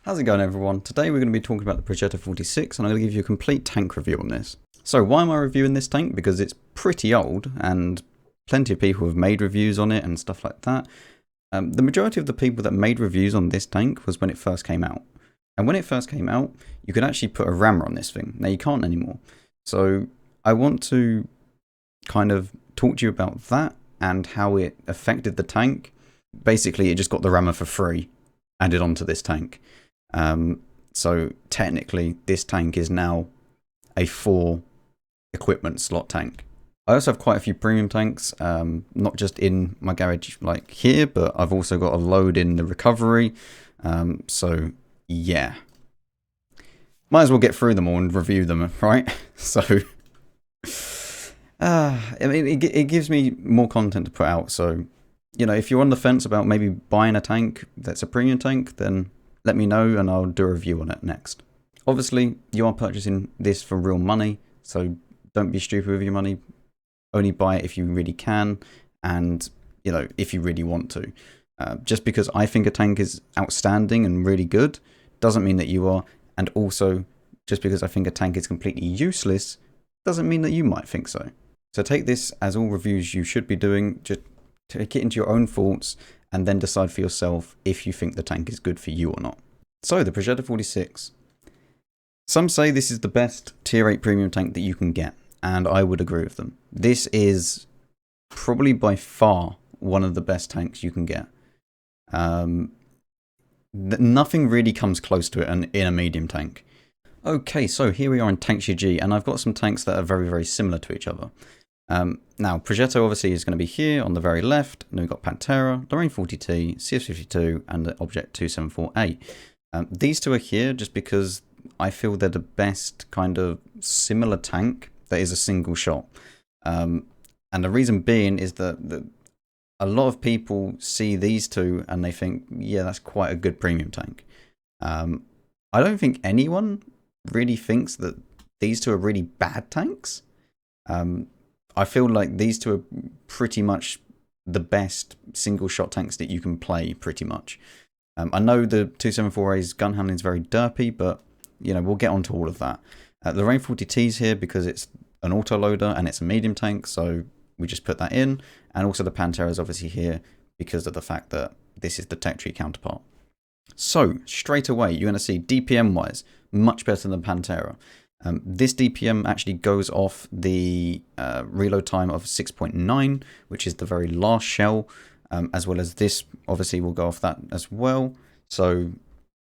How's it going, everyone? Today we're going to be talking about the Progetto 46 and I'm going to give you a complete tank review on this. So why am I reviewing this tank? Because it's pretty old and plenty of people have made reviews on it and stuff like that. The majority of the people that made reviews on this tank was when it first came out. And when it first came out, you could actually put a rammer on this thing. Now you can't anymore. So I want to kind of talk to you about that and how it affected the tank. Basically, it just got the rammer for free added onto this tank. So technically this tank is now a 4 equipment slot tank. I also have quite a few premium tanks, not just in my garage like here, but I've also got a load in the recovery. So yeah, might as well get through them all and review them, right? So I mean, it gives me more content to put out. So, you know, if you're on the fence about maybe buying a tank that's a premium tank, then let me know and I'll do a review on it next. Obviously, you are purchasing this for real money, so don't be stupid with your money. Only buy it if you really can and, you know, if you really want to. Just because I think a tank is outstanding and really good doesn't mean that you are. And also, just because I think a tank is completely useless doesn't mean that you might think so. So take this as all reviews you should be doing. Just take it into your own thoughts and then decide for yourself if you think the tank is good for you or not. So, the Progetto 46. Some say this is the best tier 8 premium tank that you can get, and I would agree with them. This is probably by far one of the best tanks you can get. Nothing really comes close to it in a medium tank. Okay, so here we are in Tank GG, and I've got some tanks that are very, very similar to each other. Now, Progetto obviously is going to be here on the very left, and then we've got Pantera, Lorraine 40T, CS52, and the Object 274A. These two are here just because I feel they're the best kind of similar tank that is a single shot. And the reason being is that a lot of people see these two and they think, yeah, that's quite a good premium tank. I don't think anyone really thinks that these two are really bad tanks. I feel like these two are pretty much the best single shot tanks that you can play, pretty much. I know the 274A's gun handling is very derpy, but you know, we'll get onto all of that. The Lorraine 40T's here because it's an autoloader and it's a medium tank, so we just put that in. And also the Pantera is obviously here because of the fact that this is the tech tree counterpart. So straight away, you're going to see DPM wise, much better than Pantera. This DPM actually goes off the reload time of 6.9, which is the very last shell, as well as this obviously will go off that as well. So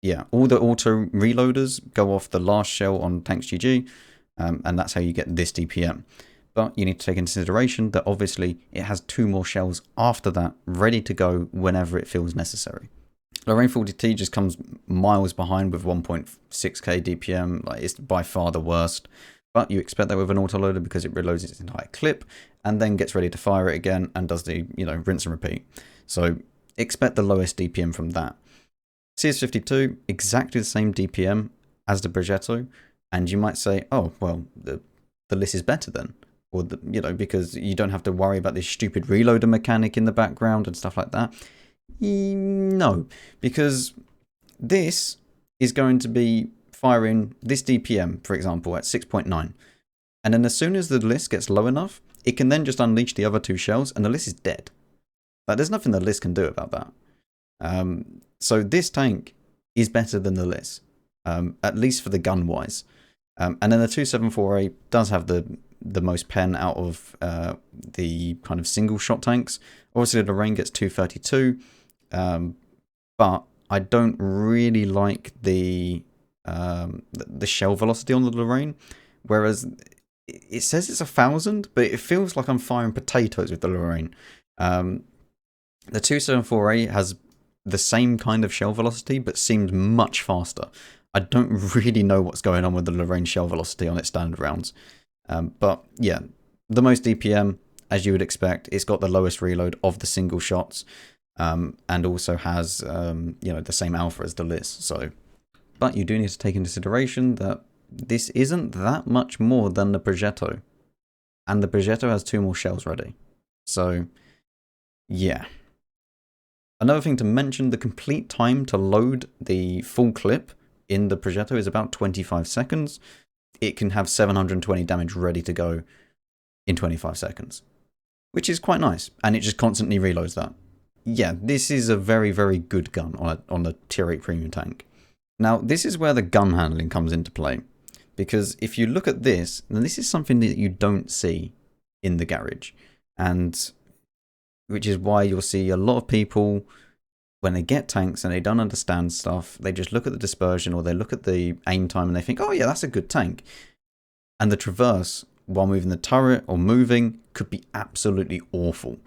yeah, all the auto reloaders go off the last shell on Tanks GG, and that's how you get this DPM. But you need to take into consideration that obviously it has 2 more shells after that ready to go whenever it feels necessary. Lorraine 40T just comes miles behind with 1.6k DPM, like it's by far the worst. But you expect that with an autoloader because it reloads its entire clip and then gets ready to fire it again and does the, you know, rinse and repeat. So expect the lowest DPM from that. CS52, exactly the same DPM as the Progetto, and you might say, oh, well, the list is better then. Or, you know, because you don't have to worry about this stupid reloader mechanic in the background and stuff like that. No, because this is going to be firing this DPM, for example, at 6.9. And then as soon as the list gets low enough, it can then just unleash the other 2 shells and the list is dead. Like, there's nothing the list can do about that. So this tank is better than the list, at least for the gun wise. And then the 274A does have the most pen out of the kind of single shot tanks. Obviously the Lorraine gets 232, but I don't really like the shell velocity on the Lorraine, whereas it says it's 1,000, but it feels like I'm firing potatoes with the Lorraine. The 274A has the same kind of shell velocity, but seems much faster. I don't really know what's going on with the Lorraine shell velocity on its standard rounds. But yeah, the most DPM, as you would expect. It's got the lowest reload of the single shots, and also has you know, the same alpha as the list. So, but you do need to take into consideration that this isn't that much more than the Progetto, and the Progetto has 2 more shells ready. So yeah, Another thing to mention, the complete time to load the full clip in the Progetto is about 25 seconds. It can have 720 damage ready to go in 25 seconds, which is quite nice, and it just constantly reloads that. Yeah, this is a very, very good gun on a tier 8 premium tank. Now, this is where the gun handling comes into play, because if you look at this, then this is something that you don't see in the garage, and which is why you'll see a lot of people, when they get tanks and they don't understand stuff, they just look at the dispersion or they look at the aim time and they think, oh yeah, that's a good tank. And the traverse, while moving the turret or moving, could be absolutely awful.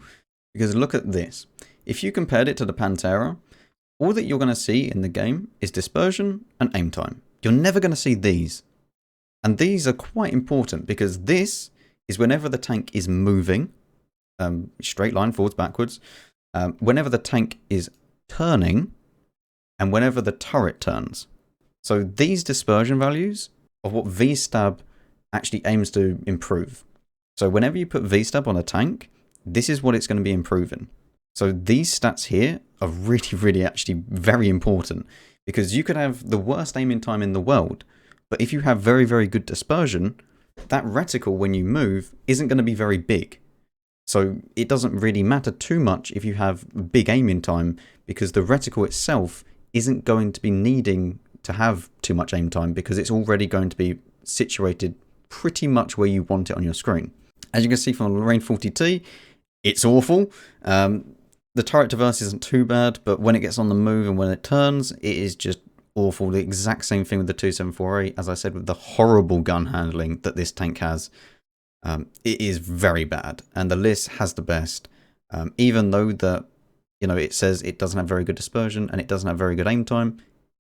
Because look at this. If you compared it to the Pantera, all that you're going to see in the game is dispersion and aim time. You're never going to see these. And these are quite important because this is whenever the tank is moving, straight line, forwards, backwards, whenever the tank is turning, and whenever the turret turns. So these dispersion values are what V-Stab actually aims to improve. So whenever you put V-Stab on a tank, this is what it's going to be improving. So these stats here are really, really actually very important, because you could have the worst aiming time in the world, but if you have very, very good dispersion, that reticle when you move isn't going to be very big. So it doesn't really matter too much if you have big aiming time, because the reticle itself isn't going to be needing to have too much aim time, because it's already going to be situated pretty much where you want it on your screen. As you can see from the Lorraine 40T, it's awful. The turret traverse isn't too bad, but when it gets on the move and when it turns, it is just awful. The exact same thing with the 2748, as I said, with the horrible gun handling that this tank has. It is very bad, and the list has the best. Even though that, you know, it says it doesn't have very good dispersion and it doesn't have very good aim time,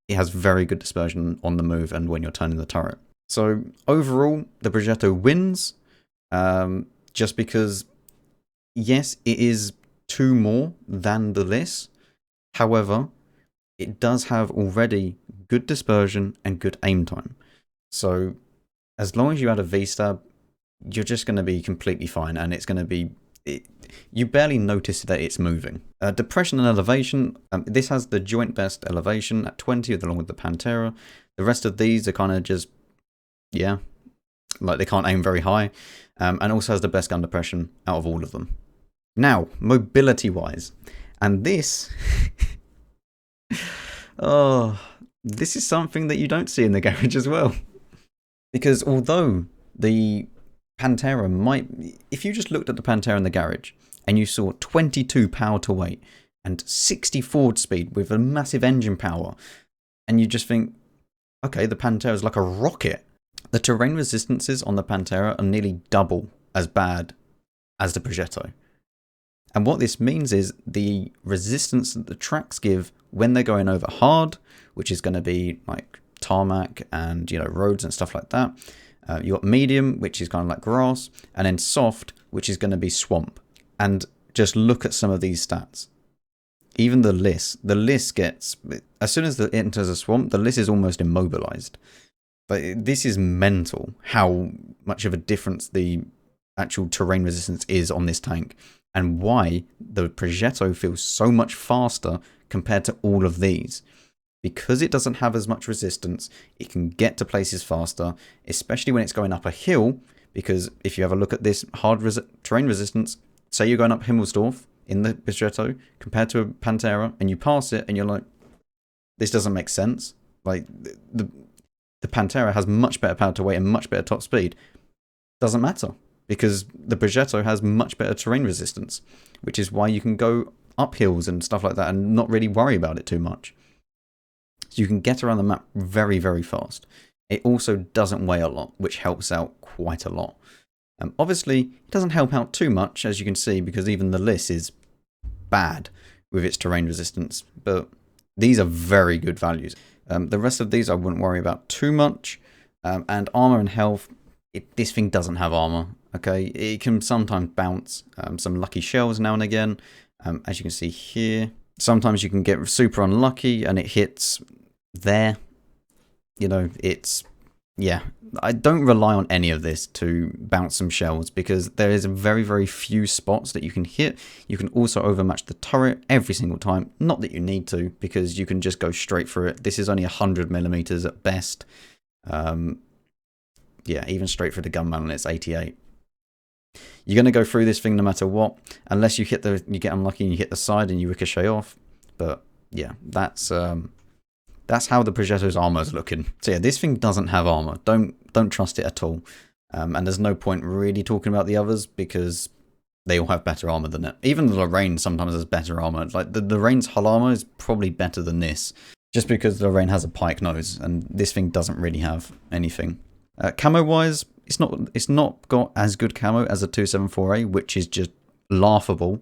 it has very good dispersion on the move and when you're turning the turret. So overall, the Progetto wins, just because, yes, it is 2 more than the list. However, it does have already good dispersion and good aim time. So as long as you add a V-Stab, you're just going to be completely fine, and it's going to be... you barely notice that it's moving. Depression and elevation, this has the joint best elevation at 20 along with the Pantera. The rest of these are kind of just, yeah, like they can't aim very high, and also has the best gun depression out of all of them. Now, mobility wise, and this, oh, this is something that you don't see in the garage as well. Because although the Pantera might, if you just looked at the Pantera in the garage and you saw 22 power to weight and 60 forward speed with a massive engine power, and you just think, okay, the Pantera is like a rocket. The terrain resistances on the Pantera are nearly double as bad as the Progetto. And what this means is the resistance that the tracks give when they're going over hard, which is going to be like tarmac and, you know, roads and stuff like that. You got medium, which is kind of like grass, and then soft, which is going to be swamp. And just look at some of these stats. Even the list gets, as soon as it enters a swamp, the list is almost immobilized. But this is mental, how much of a difference the actual terrain resistance is on this tank, and why the Progetto feels so much faster compared to all of these. Because it doesn't have as much resistance, it can get to places faster, especially when it's going up a hill, because if you have a look at this hard terrain resistance, say you're going up Himmelsdorf in the Progetto compared to a Pantera, and you pass it and you're like, this doesn't make sense. Like, the Pantera has much better power to weight and much better top speed. Doesn't matter, because the Progetto has much better terrain resistance, which is why you can go up hills and stuff like that and not really worry about it too much. So you can get around the map very, very fast. It also doesn't weigh a lot, which helps out quite a lot. Obviously, it doesn't help out too much, as you can see, because even the list is bad with its terrain resistance. But these are very good values. The rest of these I wouldn't worry about too much. And armor and health, this thing doesn't have armor. Okay, it can sometimes bounce some lucky shells now and again. As you can see here, sometimes you can get super unlucky and it hits there. You know, it's yeah, I don't rely on any of this to bounce some shells because there is very, very few spots that you can hit. You can also overmatch the turret every single time. Not that you need to, because you can just go straight through it. This is only 100mm at best. Yeah, even straight through the gunman and it's 88. You're going to go through this thing no matter what, unless you get unlucky and you hit the side and you ricochet off. But yeah, that's how the Progetto's armor is looking. So yeah, this thing doesn't have armor. Don't trust it at all. And there's no point really talking about the others because they all have better armor than it. Even the Lorraine sometimes has better armor. Like the Lorraine's hull armor is probably better than this, just because the Lorraine has a pike nose and this thing doesn't really have anything. Camo wise, it's not got as good camo as a 274A, which is just laughable.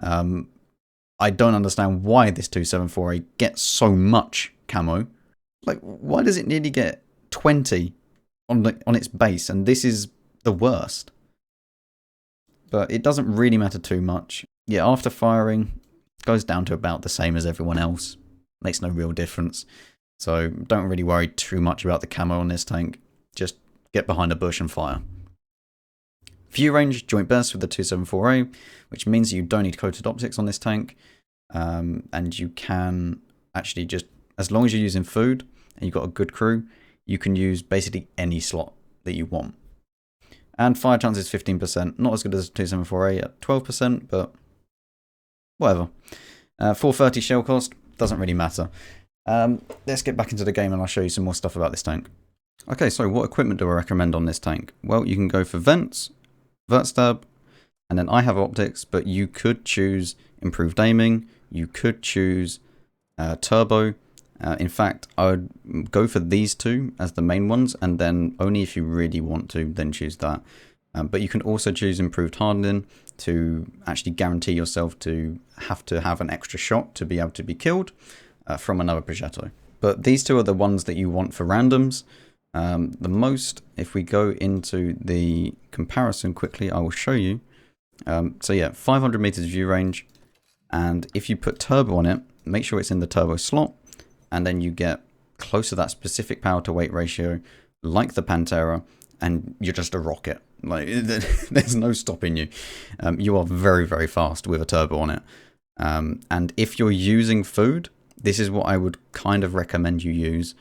I don't understand why this 274A gets so much camo. Like, why does it nearly get 20 on its base, and this is the worst? But it doesn't really matter too much. Yeah, after firing, goes down to about the same as everyone else. Makes no real difference. So don't really worry too much about the camo on this tank. Just get behind a bush and fire. View range, joint burst with the 274A, which means you don't need coated optics on this tank. And you can actually just, as long as you're using food and you've got a good crew, you can use basically any slot that you want. And fire chance is 15%, not as good as 274A at 12%, but whatever. 430 shell cost, doesn't really matter. Let's get back into the game and I'll show you some more stuff about this tank. Okay, so what equipment do I recommend on this tank? Well, you can go for vents, vert stab, and then I have optics, but you could choose improved aiming, you could choose turbo. In fact, I would go for these two as the main ones, and then only if you really want to, then choose that. But you can also choose improved hardening to actually guarantee yourself to have an extra shot to be able to be killed from another Progetto. But these two are the ones that you want for randoms. The most, if we go into the comparison quickly, I will show you. So yeah, 500 meters view range, and if you put turbo on it, make sure it's in the turbo slot, and then you get close to that specific power to weight ratio, like the Pantera, and you're just a rocket. Like, there's no stopping you. You are very, very fast with a turbo on it. And if you're using food, this is what I would kind of recommend you use,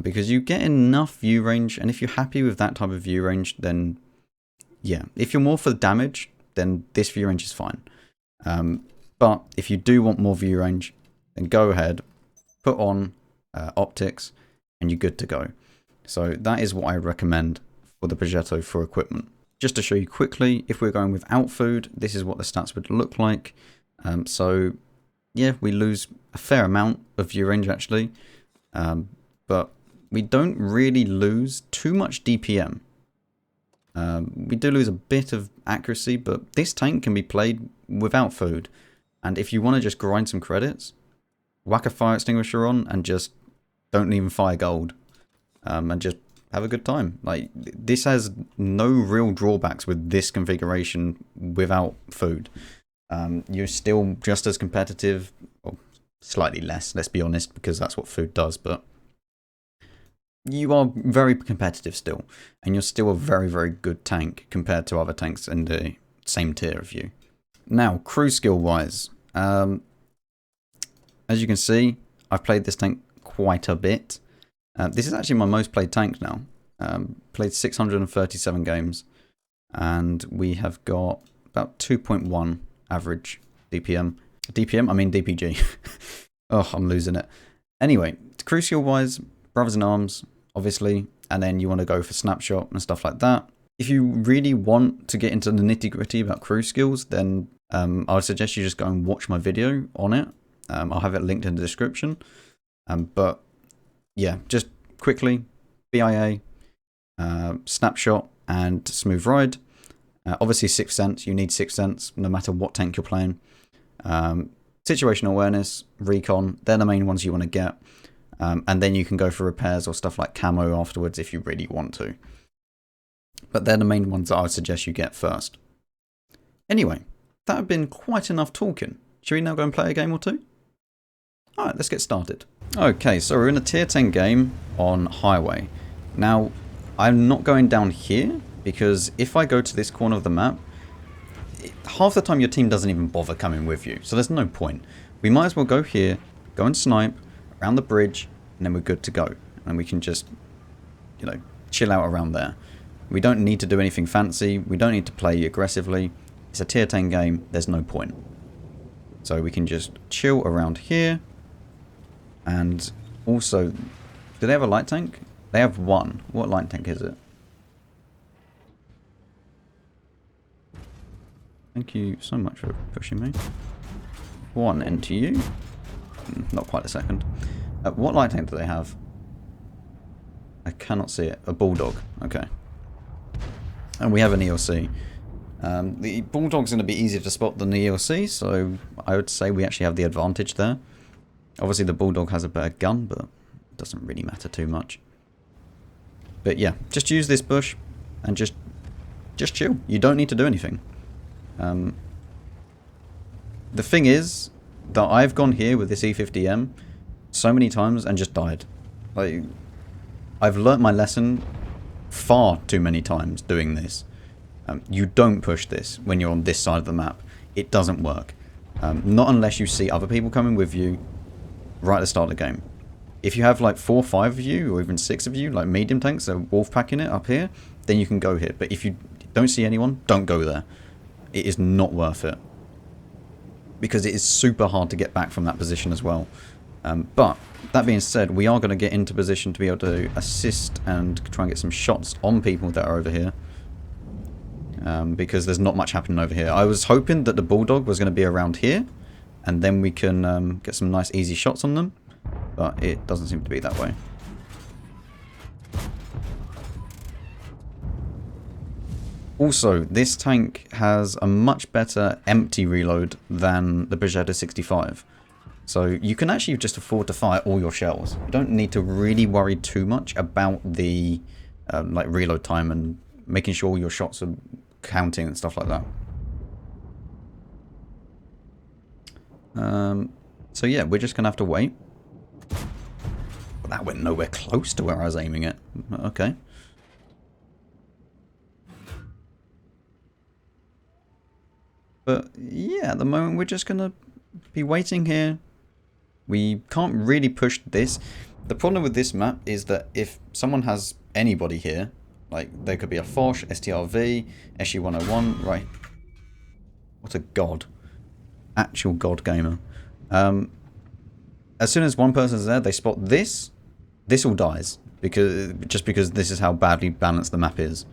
because you get enough view range, and if you're happy with that type of view range, then yeah. If you're more for damage, then this view range is fine. But if you do want more view range, then go ahead, put on optics, and you're good to go. So that is what I recommend for the Progetto for equipment. Just to show you quickly, if we're going without food, this is what the stats would look like. So yeah, we lose a fair amount of view range actually, but we don't really lose too much DPM. We do lose a bit of accuracy, but this tank can be played without food. And if you want to just grind some credits, whack a fire extinguisher on and just don't even fire gold. And just have a good time. Like, this has no real drawbacks with this configuration without food. You're still just as competitive, or slightly less, let's be honest, because that's what food does, but you are very competitive still, and you're still a very, very good tank compared to other tanks in the same tier of you. Now, crew skill wise, as you can see, I've played this tank quite a bit. This is actually my most played tank now. Played 637 games, and we have got about 2.1 average DPM. DPM, I mean DPG. Oh, I'm losing it. Anyway, crew skill wise, Brothers in Arms, obviously, and then you want to go for snapshot and stuff like that. If you really want to get into the nitty gritty about crew skills, then I would suggest you just go and watch my video on it. I'll have it linked in the description. But yeah, just quickly, BIA, snapshot, and smooth ride. Obviously, Sixth Sense, you need Sixth Sense no matter what tank you're playing. Situational awareness, recon, they're the main ones you want to get. And then you can go for repairs or stuff like camo afterwards if you really want to. But they're the main ones that I would suggest you get first. Anyway, that had been quite enough talking. Should we now go and play a game or two? Alright, let's get started. Okay, so we're in a tier 10 game on Highway. Now, I'm not going down here, because if I go to this corner of the map, half the time your team doesn't even bother coming with you, so there's no point. We might as well go here, go and snipe around the bridge, and then we're good to go. And we can just, you know, chill out around there. We don't need to do anything fancy. We don't need to play aggressively. It's a tier 10 game. There's no point. So we can just chill around here. And also, do they have a light tank? They have one. What light tank is it? Thank you so much for pushing me. One into you. Not quite a second. What light tank do they have? I cannot see it. A bulldog. Okay. And we have an ELC. The bulldog's going to be easier to spot than the ELC, so I would say we actually have the advantage there. Obviously the bulldog has a better gun, but it doesn't really matter too much. But yeah, just use this bush and just chill. You don't need to do anything. The thing is that I've gone here with this E50M so many times and just died. Like, I've learnt my lesson far too many times doing this. You don't push this when you're on this side of the map. It doesn't work. Not unless you see other people coming with you right at the start of the game. If you have like 4 or 5 of you, or even 6 of you, like medium tanks, so wolf packing it up here, then you can go here. But if you don't see anyone, don't go there. It is not worth it. Because it is super hard to get back from that position as well. But that being said, we are going to get into position to be able to assist and try and get some shots on people that are over here. Because there's not much happening over here. I was hoping that the bulldog was going to be around here, and then we can get some nice easy shots on them. But it doesn't seem to be that way. Also, this tank has a much better empty reload than the Progetto 65. So you can actually just afford to fire all your shells. You don't need to really worry too much about the like reload time and making sure all your shots are counting and stuff like that. So yeah, we're just going to have to wait. But that went nowhere close to where I was aiming it. Okay. But yeah, at the moment we're just going to be waiting here. We can't really push this. The problem with this map is that if someone has anybody here, like there could be a Foch, STRV, SU101, right? What a god. Actual god gamer. As soon as one person's there, they spot this, this all dies. Just because this is how badly balanced the map is.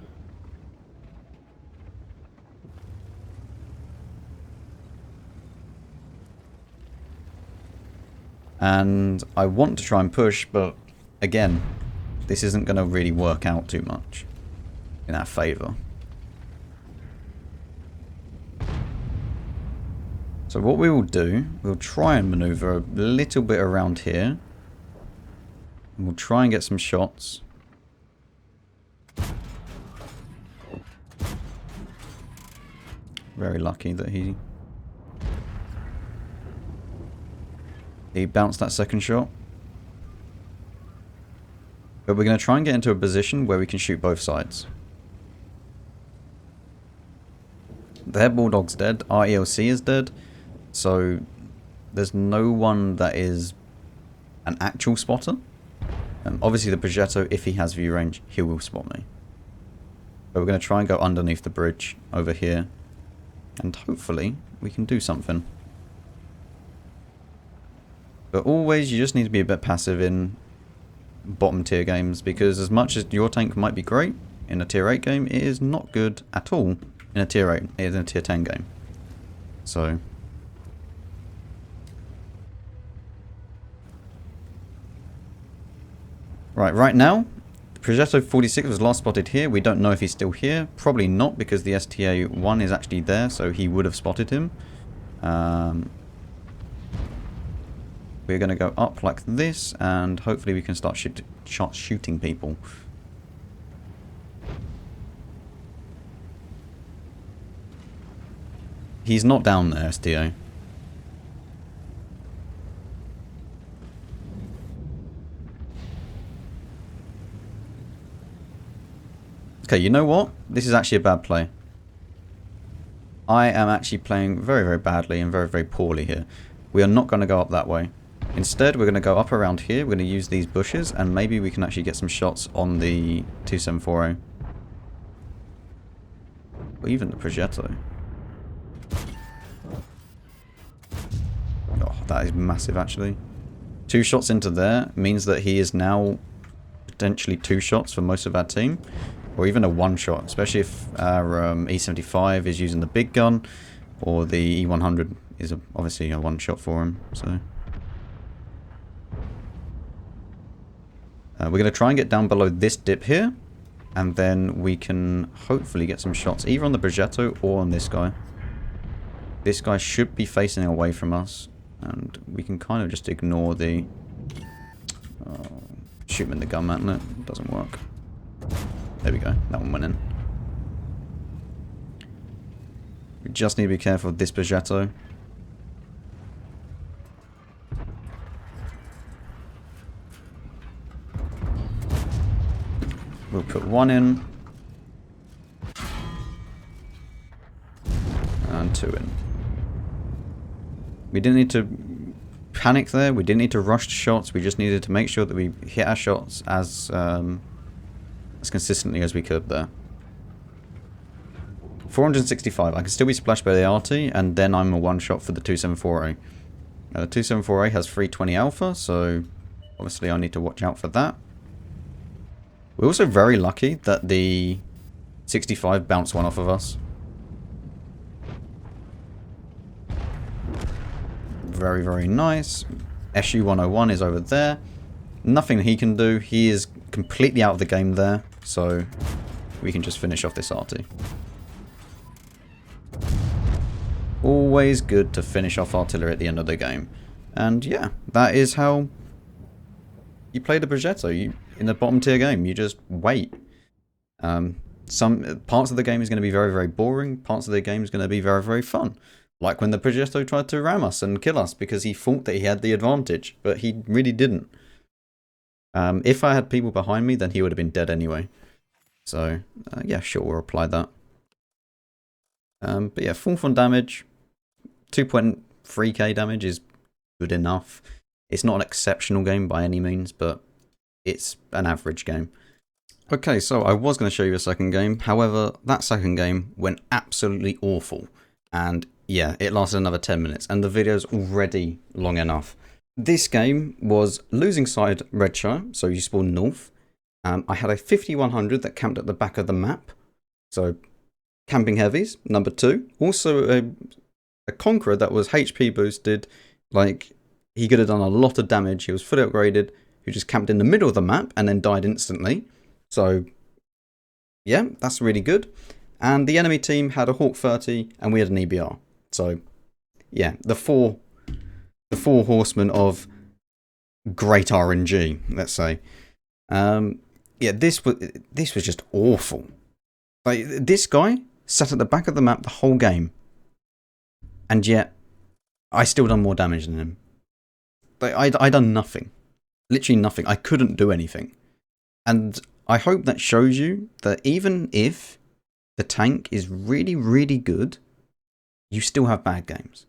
And I want to try and push, but again, this isn't going to really work out too much in our favour. So what we will do, we'll try and manoeuvre a little bit around here. And we'll try and get some shots. Very lucky that he bounced that second shot. But we're going to try and get into a position where we can shoot both sides. Their bulldog's dead, our ELC is dead. So there's no one that is an actual spotter. Obviously the Progetto, if he has view range, he will spot me. But we're going to try and go underneath the bridge over here. And hopefully we can do something. But always you just need to be a bit passive in bottom tier games, because as much as your tank might be great in a tier 8 game, it is not good at all in a tier 8. It is in a tier 10 game. So right now, Progetto 46 was last spotted here. We don't know if he's still here. Probably not, because the STA1 is actually there, so he would have spotted him. We're going to go up like this, and hopefully we can start shooting people. He's not down there, STA. Okay, you know what? This is actually a bad play. I am actually playing very, very badly and very, very poorly here. We are not going to go up that way. Instead, we're going to go up around here. We're going to use these bushes, and maybe we can actually get some shots on the 2740. Or even the Progetto. Oh, that is massive, actually. 2 shots into there means that he is now potentially 2 shots for most of our team. Or even a 1 shot, especially if our E75 is using the big gun, or the E100 is obviously a 1 shot for him. So we're going to try and get down below this dip here, and then we can hopefully get some shots either on the Progetto or on this guy. This guy should be facing away from us, and we can kind of just ignore the shoot him in the gun mantlet. It doesn't work. There we go. That one went in. We just need to be careful of this Progetto. We'll put 1 in. And 2 in. We didn't need to panic there. We didn't need to rush shots. We just needed to make sure that we hit our shots as consistently as we could there. 465. I can still be splashed by the RT, and then I'm a 1 shot for the 2740. The 2740 has 320 alpha, so obviously I need to watch out for that. We're also very lucky that the 65 bounced 1 off of us. Very, very nice. SU-101 is over there. Nothing he can do. He is completely out of the game there, so we can just finish off this RT. Always good to finish off artillery at the end of the game. And yeah, that is how you play the Progetto. In a bottom tier game, you just wait. Some parts of the game is going to be very, very boring. Parts of the game is going to be very, very fun. Like when the Progetto tried to ram us and kill us because he thought that he had the advantage, but he really didn't. If I had people behind me, then he would have been dead anyway. So, yeah, sure, we'll apply that. But yeah, 4 damage. 2.3k damage is good enough. It's not an exceptional game by any means, but it's an average game. Okay, so I was going to show you a second game. However, that second game went absolutely awful. And yeah, it lasted another 10 minutes. And the video's already long enough. This game was losing side Redshire, so you spawn north. I had a 5100 that camped at the back of the map. So, camping heavies, number 2. Also a Conqueror that was HP boosted. Like, he could have done a lot of damage. He was fully upgraded. Who just camped in the middle of the map and then died instantly. So, yeah, that's really good. And the enemy team had a Hawk 30 and we had an EBR. So, yeah, the four horsemen of great RNG, let's say. Yeah, this was just awful. Like, this guy sat at the back of the map the whole game, and yet I still done more damage than him. Like, I done nothing, literally nothing. I couldn't do anything, and I hope that shows you that even if the tank is really, really good, you still have bad games,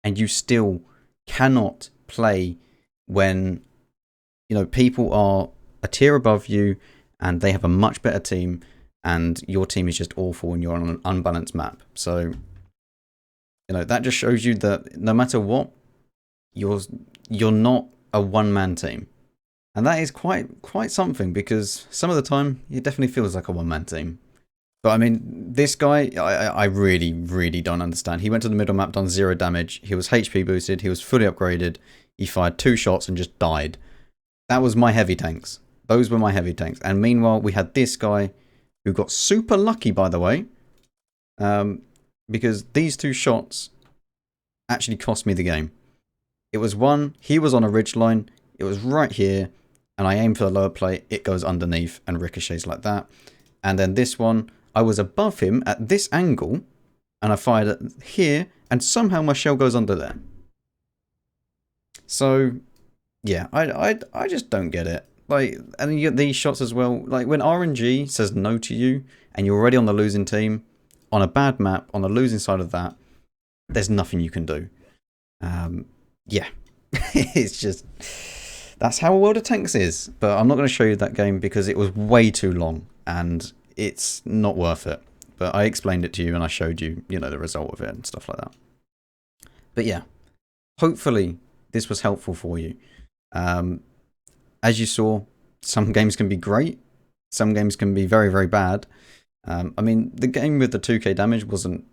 and you still cannot play when, you know, people are a tier above you and they have a much better team and your team is just awful and you're on an unbalanced map. So, you know, that just shows you that no matter what, you're not a one-man team. And that is quite something, because some of the time it definitely feels like a one-man team. But I mean, this guy, I really, really don't understand. He went to the middle map, done 0 damage. He was HP boosted. He was fully upgraded. He fired 2 shots and just died. That was my heavy tanks. Those were my heavy tanks. And meanwhile, we had this guy who got super lucky, by the way. Because these 2 shots actually cost me the game. It was one, he was on a ridgeline. It was right here. And I aimed for the lower plate. It goes underneath and ricochets like that. And then this one, I was above him at this angle, and I fired it here, and somehow my shell goes under there. So, yeah, I just don't get it. Like, and you get these shots as well. Like when RNG says no to you, and you're already on the losing team, on a bad map, on the losing side of that, there's nothing you can do. Yeah, it's just that's how a World of Tanks is. But I'm not going to show you that game because it was way too long and it's not worth it. But I explained it to you and I showed you, you know, the result of it and stuff like that. But yeah, hopefully this was helpful for you. As you saw, some games can be great, some games can be very, very bad. I mean, the game with the 2k damage wasn't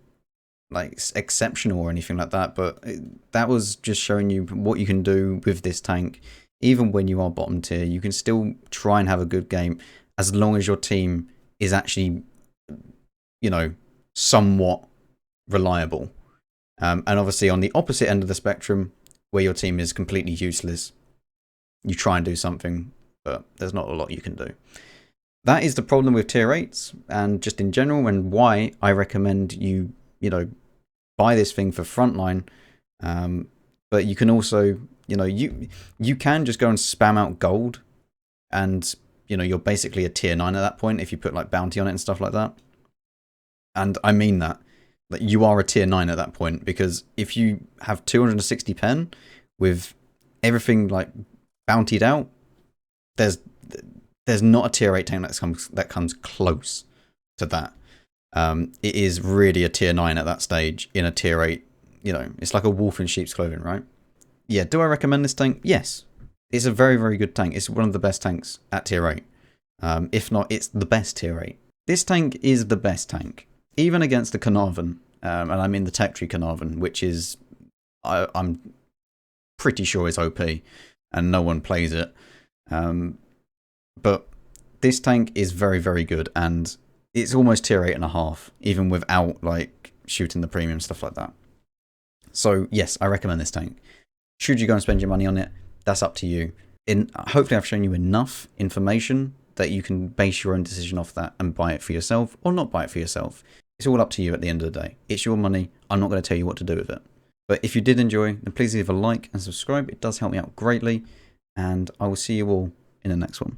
like exceptional or anything like that, but that was just showing you what you can do with this tank. Even when you are bottom tier, you can still try and have a good game as long as your team is actually, you know, somewhat reliable. And obviously on the opposite end of the spectrum, where your team is completely useless, you try and do something, but there's not a lot you can do. That is the problem with tier 8s and just in general, and why I recommend you, you know, buy this thing for frontline. But you can also, you know, you can just go and spam out gold, and you know, you're basically a tier 9 at that point if you put like bounty on it and stuff like that. And I mean that. Like, you are a tier 9 at that point, because if you have 260 pen with everything like bountied out, there's not a tier 8 tank that comes close to that. It is really a tier 9 at that stage in a tier 8. You know, it's like a wolf in sheep's clothing, right? Yeah, do I recommend this tank? Yes. It's a very, very good tank. It's one of the best tanks at tier 8. If not, it's the best tier 8. This tank is the best tank. Even against the Carnarvon, and I mean the Tech Tree Carnarvon, which is, I'm pretty sure is OP, and no one plays it. But this tank is very, very good, and it's almost tier 8.5, even without like shooting the premium, stuff like that. So yes, I recommend this tank. Should you go and spend your money on it? That's up to you. Hopefully I've shown you enough information that you can base your own decision off that and buy it for yourself or not buy it for yourself. It's all up to you at the end of the day. It's your money. I'm not going to tell you what to do with it. But if you did enjoy, then please leave a like and subscribe. It does help me out greatly. And I will see you all in the next one.